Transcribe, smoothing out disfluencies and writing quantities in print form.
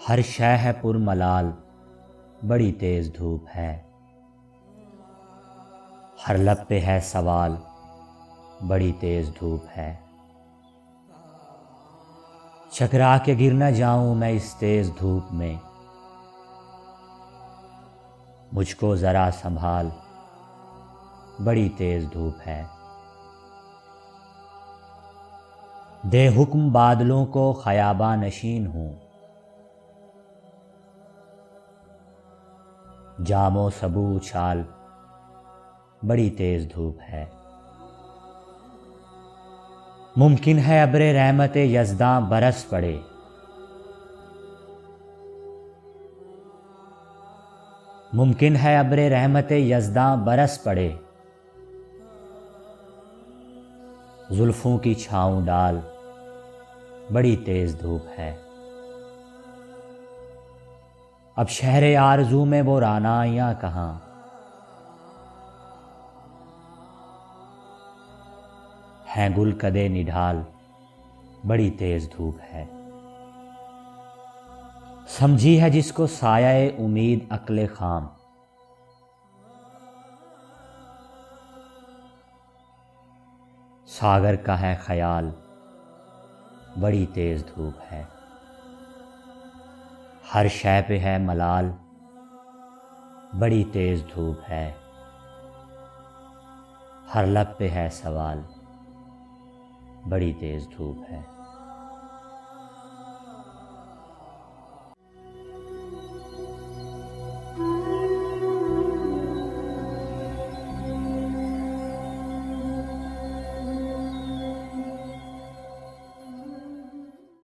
हर शय है पुरमलाल, बड़ी तेज धूप है। हर लब पे है सवाल, बड़ी तेज धूप है। चकरा के गिर न जाऊं मैं इस तेज धूप में, मुझको जरा संभाल, बड़ी तेज धूप है। दे हुक्म बादलों को खयाबा नशीन हूं, जामो सबू उछाल, बड़ी तेज धूप है। मुमकिन है अब्रे रहमत यज़दां बरस पड़े, मुमकिन है अब्रे रहमत यज़दां बरस पड़े। जुल्फों की छाँव डाल, बड़ी तेज धूप है। अब शहरे आरज़ू में वो रानाइयाँ कहाँ, हैं गुल कदे निढाल, बड़ी तेज धूप है। समझी है जिसको साया उम्मीद अक्ले खाम, सागर का है ख्याल, बड़ी तेज धूप है। हर शय पे है मलाल, बड़ी तेज धूप है। हर लब पे है सवाल, बड़ी तेज धूप है।